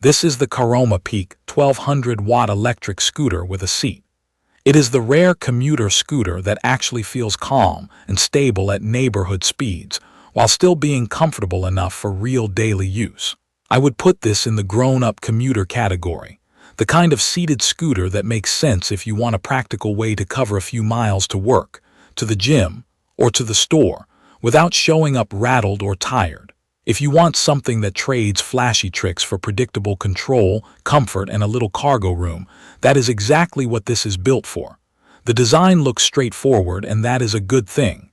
This is the Caroma Peak 1200-watt electric scooter with a seat. It is the rare commuter scooter that actually feels calm and stable at neighborhood speeds, while still being comfortable enough for real daily use. I would put this in the grown-up commuter category, the kind of seated scooter that makes sense if you want a practical way to cover a few miles to work, to the gym, or to the store, without showing up rattled or tired. If you want something that trades flashy tricks for predictable control, comfort, and a little cargo room, that is exactly what this is built for. The design looks straightforward, and that is a good thing.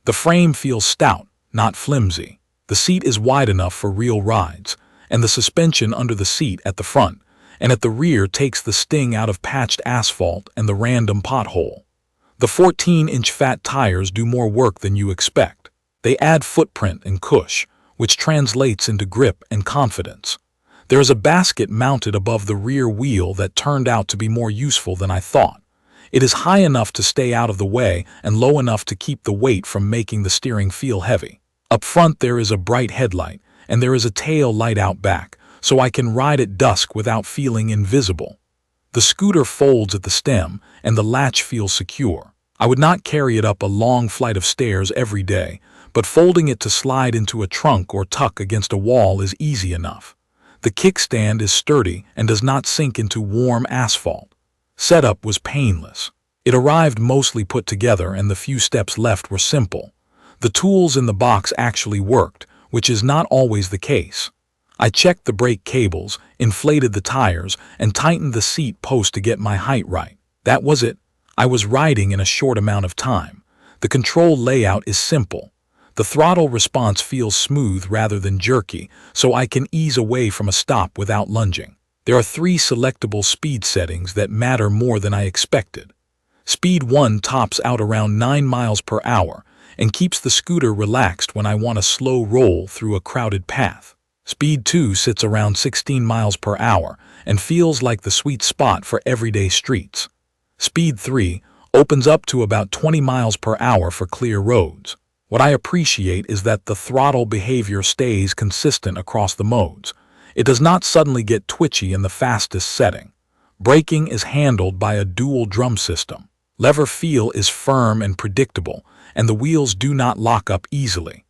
The frame feels stout, not flimsy. The seat is wide enough for real rides, and the suspension under the seat at the front and at the rear takes the sting out of patched asphalt and the random pothole. The 14-inch fat tires do more work than you expect. They add footprint and cush, which translates into grip and confidence. There is a basket mounted above the rear wheel that turned out to be more useful than I thought. It is high enough to stay out of the way and low enough to keep the weight from making the steering feel heavy. Up front there is a bright headlight, and there is a tail light out back, so I can ride at dusk without feeling invisible. The scooter folds at the stem, and the latch feels secure. I would not carry it up a long flight of stairs every day, but folding it to slide into a trunk or tuck against a wall is easy enough. The kickstand is sturdy and does not sink into warm asphalt. Setup was painless. It arrived mostly put together, and the few steps left were simple. The tools in the box actually worked, which is not always the case. I checked the brake cables, inflated the tires, and tightened the seat post to get my height right. That was it. I was riding in a short amount of time. The control layout is simple. The throttle response feels smooth rather than jerky, so I can ease away from a stop without lunging. There are 3 selectable speed settings that matter more than I expected. Speed 1 tops out around 9 miles per hour and keeps the scooter relaxed when I want a slow roll through a crowded path. Speed 2 sits around 16 miles per hour and feels like the sweet spot for everyday streets. Speed 3 opens up to about 20 miles per hour for clear roads. What I appreciate is that the throttle behavior stays consistent across the modes. It does not suddenly get twitchy in the fastest setting. Braking is handled by a dual drum system. Lever feel is firm and predictable, and the wheels do not lock up easily.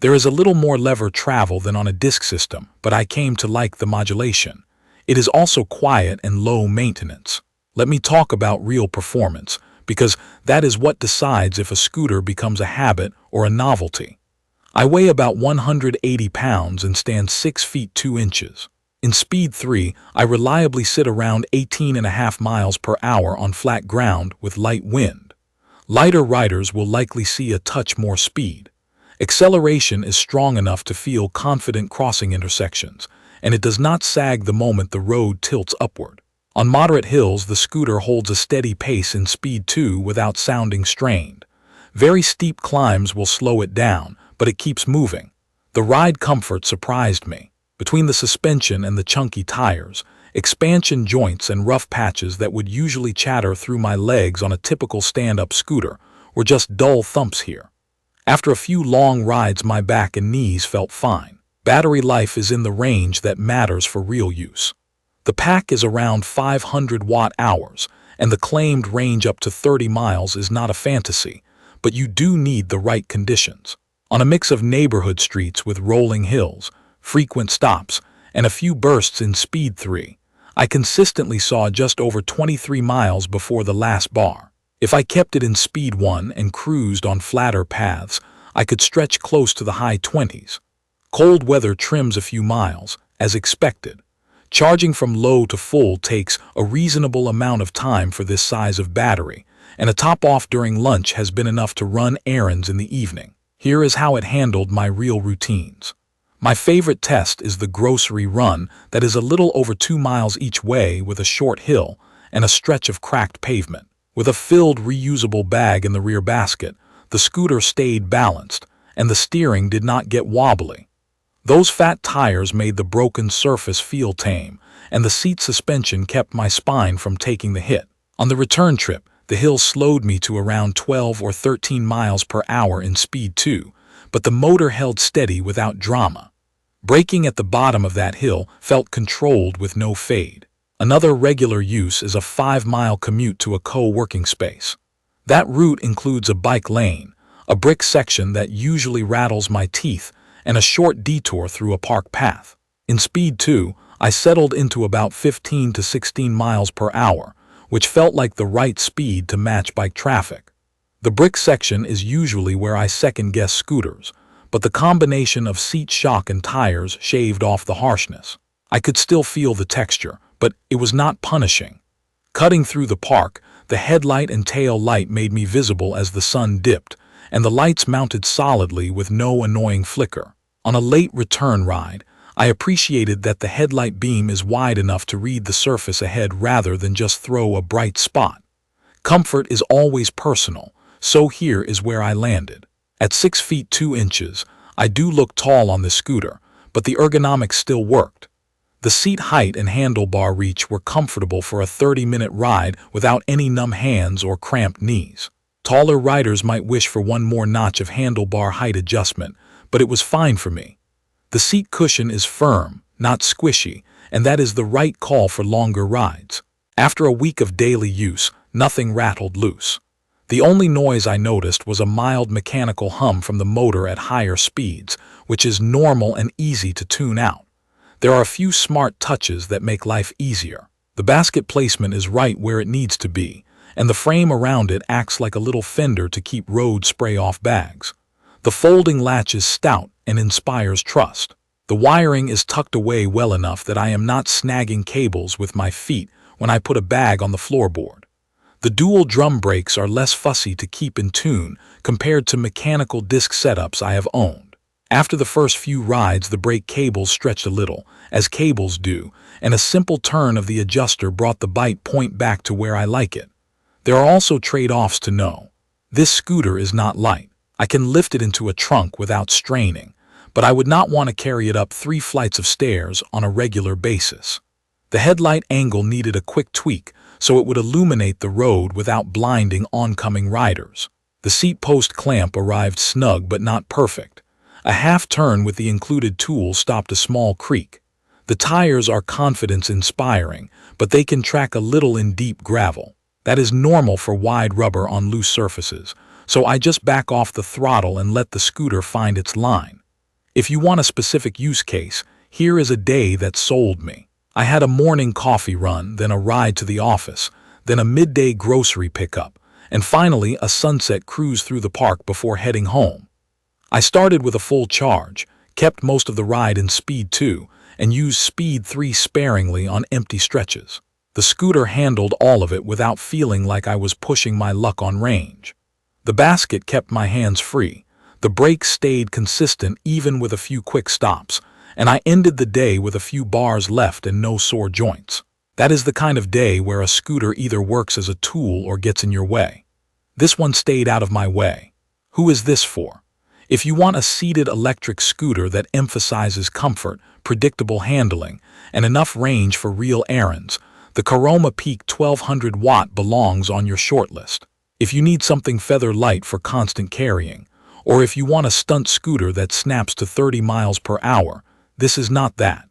There is a little more lever travel than on a disc system, but I came to like the modulation. It is also quiet and low maintenance. Let me talk about real performance, because that is what decides if a scooter becomes a habit or a novelty. I weigh about 180 pounds and stand 6 feet 2 inches. In Speed 3, I reliably sit around 18.5 miles per hour on flat ground with light wind. Lighter riders will likely see a touch more speed. Acceleration is strong enough to feel confident crossing intersections, and it does not sag the moment the road tilts upward. On moderate hills, the scooter holds a steady pace in Speed 2 without sounding strained. Very steep climbs will slow it down, but it keeps moving. The ride comfort surprised me. Between the suspension and the chunky tires, expansion joints and rough patches that would usually chatter through my legs on a typical stand-up scooter were just dull thumps here. After a few long rides, my back and knees felt fine. Battery life is in the range that matters for real use. The pack is around 500 watt-hours, and the claimed range up to 30 miles is not a fantasy, but you do need the right conditions. On a mix of neighborhood streets with rolling hills, frequent stops, and a few bursts in Speed 3, I consistently saw just over 23 miles before the last bar. If I kept it in Speed 1 and cruised on flatter paths, I could stretch close to the high 20s. Cold weather trims a few miles, as expected. Charging from low to full takes a reasonable amount of time for this size of battery, and a top-off during lunch has been enough to run errands in the evening. Here is how it handled my real routines. My favorite test is the grocery run that is a little over 2 miles each way with a short hill and a stretch of cracked pavement. With a filled reusable bag in the rear basket, the scooter stayed balanced, and the steering did not get wobbly. Those fat tires made the broken surface feel tame, and the seat suspension kept my spine from taking the hit. On the return trip, the hill slowed me to around 12 or 13 miles per hour in Speed 2, but the motor held steady without drama. Braking at the bottom of that hill felt controlled with no fade. Another regular use is a 5-mile commute to a co-working space. That route includes a bike lane, a brick section that usually rattles my teeth, and a short detour through a park path. In Speed 2, I settled into about 15 to 16 miles per hour, which felt like the right speed to match bike traffic. The brick section is usually where I second-guess scooters, but the combination of seat shock and tires shaved off the harshness. I could still feel the texture, but it was not punishing. Cutting through the park, the headlight and tail light made me visible as the sun dipped, and the lights mounted solidly with no annoying flicker. On a late return ride, I appreciated that the headlight beam is wide enough to read the surface ahead rather than just throw a bright spot. Comfort is always personal, so here is where I landed. At 6 feet 2 inches, I do look tall on this scooter, but the ergonomics still worked. The seat height and handlebar reach were comfortable for a 30-minute ride without any numb hands or cramped knees. Taller riders might wish for one more notch of handlebar height adjustment, but it was fine for me. The seat cushion is firm, not squishy, and that is the right call for longer rides. After a week of daily use, nothing rattled loose. The only noise I noticed was a mild mechanical hum from the motor at higher speeds, which is normal and easy to tune out. There are a few smart touches that make life easier. The basket placement is right where it needs to be, and the frame around it acts like a little fender to keep road spray-off bags. The folding latch is stout and inspires trust. The wiring is tucked away well enough that I am not snagging cables with my feet when I put a bag on the floorboard. The dual drum brakes are less fussy to keep in tune compared to mechanical disc setups I have owned. After the first few rides, the brake cables stretched a little, as cables do, and a simple turn of the adjuster brought the bite point back to where I like it. There are also trade-offs to know. This scooter is not light. I can lift it into a trunk without straining, but I would not want to carry it up 3 flights of stairs on a regular basis. The headlight angle needed a quick tweak so it would illuminate the road without blinding oncoming riders. The seat post clamp arrived snug but not perfect. A half turn with the included tool stopped a small creak. The tires are confidence-inspiring, but they can track a little in deep gravel. That is normal for wide rubber on loose surfaces, so I just back off the throttle and let the scooter find its line. If you want a specific use case, here is a day that sold me. I had a morning coffee run, then a ride to the office, then a midday grocery pickup, and finally a sunset cruise through the park before heading home. I started with a full charge, kept most of the ride in Speed 2, and used Speed 3 sparingly on empty stretches. The scooter handled all of it without feeling like I was pushing my luck on range. The basket kept my hands free, the brakes stayed consistent even with a few quick stops, and I ended the day with a few bars left and no sore joints. That is the kind of day where a scooter either works as a tool or gets in your way. This one stayed out of my way. Who is this for? If you want a seated electric scooter that emphasizes comfort, predictable handling, and enough range for real errands, the Caroma Peak 1200 watt belongs on your shortlist. If you need something feather light for constant carrying, or if you want a stunt scooter that snaps to 30 miles per hour, this is not that.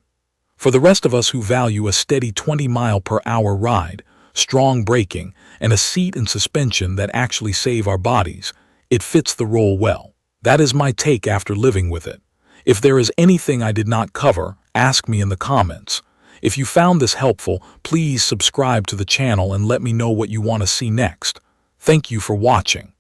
For the rest of us who value a steady 20-mile-per-hour ride, strong braking, and a seat and suspension that actually save our bodies, it fits the role well. That is my take after living with it. If there is anything I did not cover, ask me in the comments. If you found this helpful, please subscribe to the channel and let me know what you want to see next. Thank you for watching.